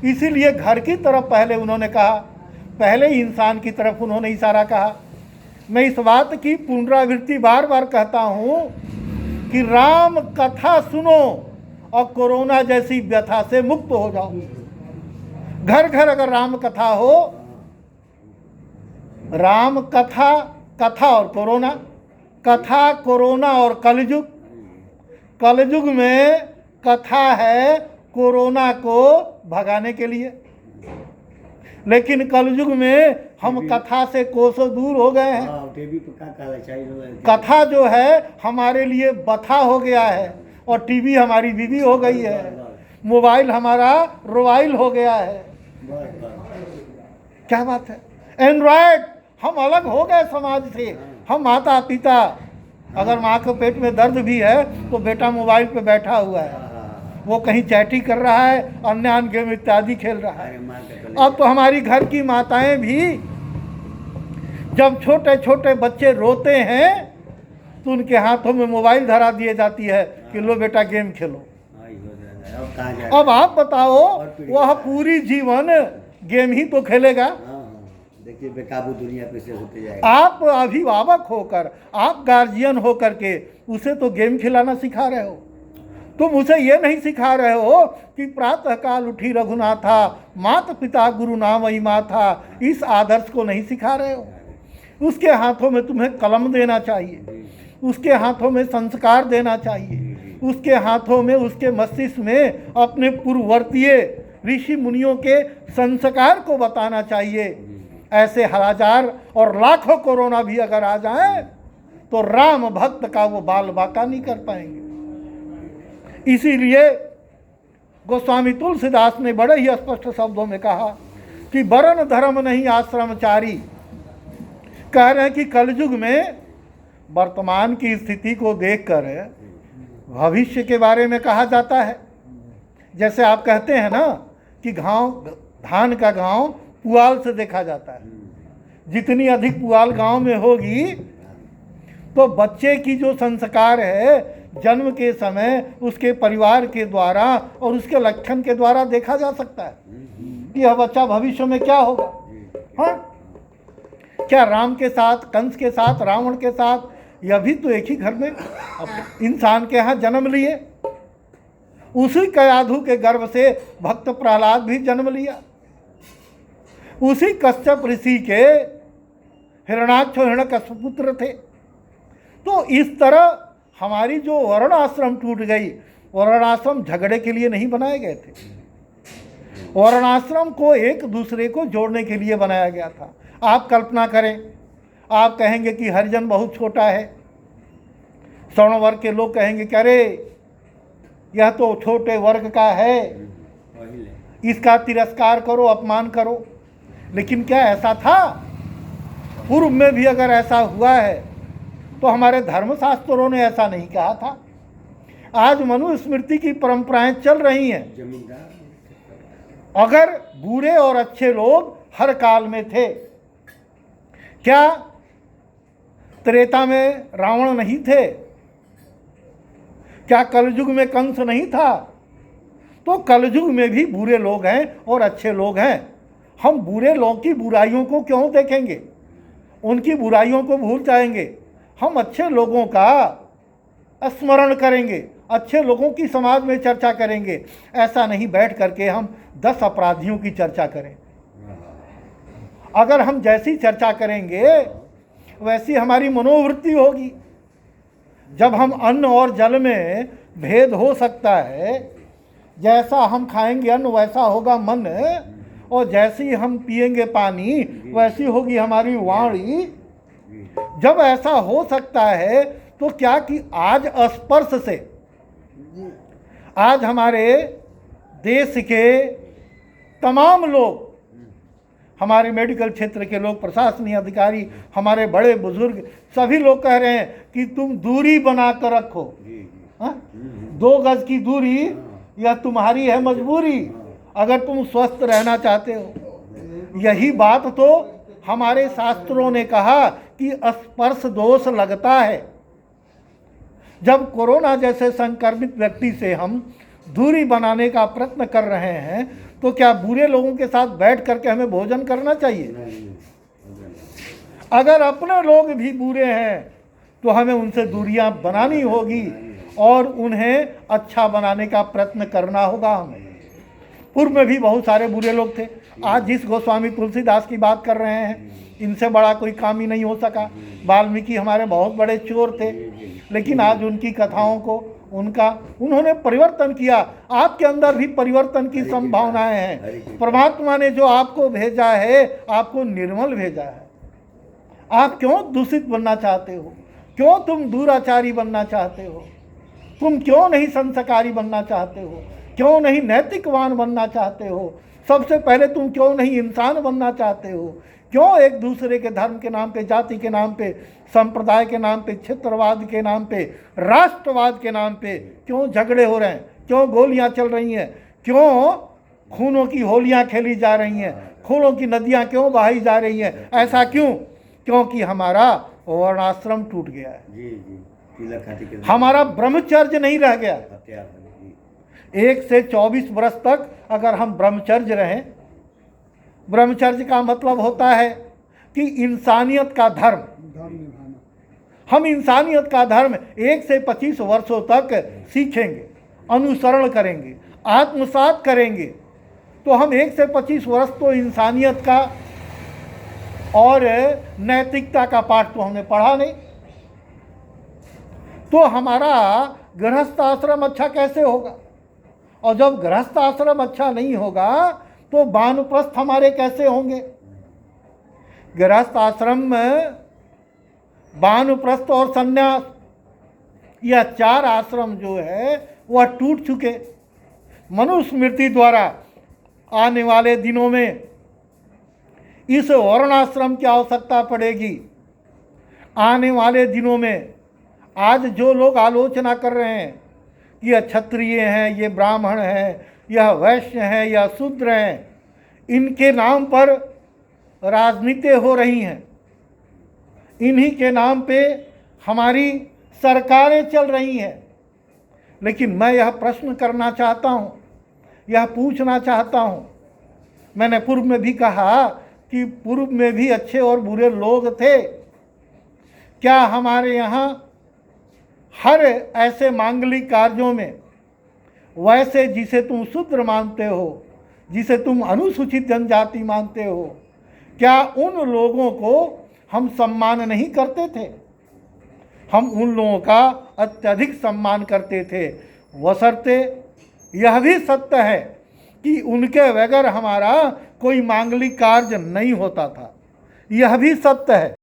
इसीलिए घर की तरफ पहले उन्होंने कहा, पहले ही इंसान की तरफ उन्होंने इशारा कहा। मैं इस बात की पुनरावृत्ति बार बार कहता हूँ कि राम कथा सुनो और कोरोना जैसी व्यथा से मुक्त हो जाओ। घर घर अगर राम कथा हो, राम कथा, कथा और कोरोना, कथा कोरोना और कलयुग, कलयुग में कथा है कोरोना को भगाने के लिए, लेकिन कलयुग में हम कथा से कोसों दूर हो गए हैं। कथा जो है हमारे लिए बथा हो गया है और टीवी हमारी बीवी हो गई है, मोबाइल हमारा रोबाइल हो गया है। क्या बात है, एंड्रॉयड, हम अलग हो गए समाज से। हम माता पिता, अगर माँ के पेट में दर्द भी है तो बेटा मोबाइल पे बैठा हुआ है, वो कहीं चैटिंग कर रहा है, अन्य गेम इत्यादि खेल रहा है। अब तो हमारी घर की माताएं भी जब छोटे छोटे बच्चे रोते हैं तो उनके हाथों में मोबाइल धरा दिए जाती है कि लो बेटा गेम खेलो। अब आप बताओ, वह पूरी जीवन गेम ही तो खेलेगा। देखिए बेकाबू दुनिया पे से होते जाएगा। आप अभिभावक होकर, आप गार्जियन होकर के उसे तो गेम खिलाना सिखा रहे हो। तुम उसे ये नहीं सिखा रहे हो कि प्रातः काल उठी रघुनाथा, माता पिता गुरु नामई माथा। इस आदर्श को नहीं सिखा रहे हो। उसके हाथों में तुम्हें कलम देना चाहिए, उसके हाथों में संस्कार देना चाहिए, उसके हाथों में, उसके मस्तिष्क में अपने पूर्ववर्तीय ऋषि मुनियों के संस्कार को बताना चाहिए। ऐसे हजार और लाखों कोरोना भी अगर आ जाएं तो राम भक्त का वो बाल बाका नहीं कर पाएंगे। इसीलिए गोस्वामी तुलसीदास ने बड़े ही स्पष्ट शब्दों में कहा कि वर्ण धर्म नहीं आश्रमचारी। कह रहे हैं कि कलयुग में वर्तमान की स्थिति को देखकर भविष्य के बारे में कहा जाता है। जैसे आप कहते हैं ना कि गांव, धान का गांव पुआल से देखा जाता है। जितनी अधिक पुआल गांव में होगी तो बच्चे की जो संस्कार है जन्म के समय उसके परिवार के द्वारा और उसके लक्षण के द्वारा देखा जा सकता है कि यह बच्चा भविष्य में क्या होगा। हाँ, क्या राम के साथ, कंस के साथ, रावण के साथ, यह भी तो एक ही घर में इंसान के यहाँ जन्म लिए। उसी कयाधु के गर्भ से भक्त प्रहलाद भी जन्म लिया। उसी कश्यप ऋषि के हिरणाक्ष हिरण्यकश्यप पुत्र थे। तो इस तरह हमारी जो वर्ण आश्रम टूट गई, वर्ण आश्रम झगड़े के लिए नहीं बनाए गए थे। वर्ण आश्रम को एक दूसरे को जोड़ने के लिए बनाया गया था। आप कल्पना करें, आप कहेंगे कि हरिजन बहुत छोटा है, स्वर्ण वर्ग के लोग कहेंगे कि अरे यह तो छोटे वर्ग का है, इसका तिरस्कार करो, अपमान करो। लेकिन क्या ऐसा था? पूर्व में भी अगर ऐसा हुआ है तो हमारे धर्मशास्त्रों ने ऐसा नहीं कहा था। आज मनुस्मृति की परंपराएं चल रही हैं। अगर बुरे और अच्छे लोग हर काल में थे, क्या त्रेता में रावण नहीं थे? क्या कलयुग में कंस नहीं था? तो कलयुग में भी बुरे लोग हैं और अच्छे लोग हैं। हम बुरे लोगों की बुराइयों को क्यों देखेंगे, उनकी बुराइयों को भूल जाएंगे। हम अच्छे लोगों का स्मरण करेंगे, अच्छे लोगों की समाज में चर्चा करेंगे। ऐसा नहीं बैठ करके हम 10 अपराधियों की चर्चा करें। अगर हम जैसी चर्चा करेंगे वैसी हमारी मनोवृत्ति होगी। जब हम अन्न और जल में भेद हो सकता है, जैसा हम खाएंगे अन्न वैसा होगा मन, और जैसी हम पिएंगे पानी वैसी होगी हमारी वाणी। जब ऐसा हो सकता है तो क्या कि आज स्पर्श से, आज हमारे देश के तमाम लोग, हमारे मेडिकल क्षेत्र के लोग, प्रशासनिक अधिकारी, हमारे बड़े बुजुर्ग, सभी लोग कह रहे हैं कि तुम दूरी बना कर रखो। 2 गज की दूरी यह तुम्हारी है मजबूरी, अगर तुम स्वस्थ रहना चाहते हो। यही बात तो हमारे शास्त्रों ने कहा कि स्पर्श दोष लगता है। जब कोरोना जैसे संक्रमित व्यक्ति से हम दूरी बनाने का प्रयत्न कर रहे हैं तो क्या बुरे लोगों के साथ बैठ करके हमें भोजन करना चाहिए? नहीं, अगर अपने लोग भी बुरे हैं तो हमें उनसे दूरियां बनानी होगी और उन्हें अच्छा बनाने का प्रयत्न करना होगा हमें। पूर्व में भी बहुत सारे बुरे लोग थे। आज जिस गोस्वामी तुलसीदास की बात कर रहे हैं, इनसे बड़ा कोई काम ही नहीं हो सका। वाल्मीकि हमारे बहुत बड़े चोर थे, लेकिन आज उनकी कथाओं को उन्होंने परिवर्तन किया। आपके अंदर भी परिवर्तन की संभावनाएं हैं। परमात्मा ने जो आपको भेजा है, आपको निर्मल भेजा है। आप क्यों दूषित बनना चाहते हो? क्यों तुम दुराचारी बनना चाहते हो? तुम क्यों नहीं संस्कारी बनना चाहते हो? क्यों नहीं नैतिकवान बनना चाहते हो? सबसे पहले तुम क्यों नहीं इंसान बनना चाहते हो? क्यों एक दूसरे के धर्म के नाम पे, जाति के नाम पे, संप्रदाय के नाम पे, क्षेत्रवाद के नाम पे, राष्ट्रवाद के नाम पे क्यों झगड़े हो रहे हैं? क्यों गोलियां चल रही हैं? क्यों खूनों की होलियां खेली जा रही हैं? खूनों की नदियां क्यों बहाई जा रही हैं? ऐसा क्यों? क्योंकि हमारा वर्णाश्रम टूट गया है। हमारा ब्रह्मचर्य नहीं रह गया। 1 से 24 वर्ष तक अगर हम ब्रह्मचर्य रहें, ब्रह्मचर्य का मतलब होता है कि इंसानियत का धर्म। हम इंसानियत का धर्म 1 से 25 वर्षों तक सीखेंगे, अनुसरण करेंगे, आत्मसात करेंगे, तो हम 1 से 25 वर्ष तो इंसानियत का और नैतिकता का पाठ तो हमने पढ़ा नहीं। तो हमारा गृहस्थ आश्रम अच्छा कैसे होगा? और जब गृहस्थ आश्रम अच्छा नहीं होगा तो वानप्रस्थ हमारे कैसे होंगे? गृहस्थ आश्रम में वानप्रस्थ और संन्यास, यह 4 आश्रम जो है वह टूट चुके। मनुस्मृति द्वारा आने वाले दिनों में इस वर्णाश्रम की आवश्यकता पड़ेगी। आने वाले दिनों में आज जो लोग आलोचना कर रहे हैं कि यह क्षत्रिय हैं, ये ब्राह्मण हैं, यह वैश्य हैं, यह शूद्र हैं, इनके नाम पर राजनीति हो रही हैं, इन्हीं के नाम पे हमारी सरकारें चल रही हैं। लेकिन मैं यह प्रश्न करना चाहता हूँ, यह पूछना चाहता हूँ, मैंने पूर्व में भी कहा कि पूर्व में भी अच्छे और बुरे लोग थे। क्या हमारे यहाँ हर ऐसे मांगलिक कार्यों में वैसे जिसे तुम शूद्र मानते हो, जिसे तुम अनुसूचित जनजाति मानते हो, क्या उन लोगों को हम सम्मान नहीं करते थे? हम उन लोगों का अत्यधिक सम्मान करते थे। बशर्ते यह भी सत्य है कि उनके बगैर हमारा कोई मांगलिक कार्य नहीं होता था। यह भी सत्य है।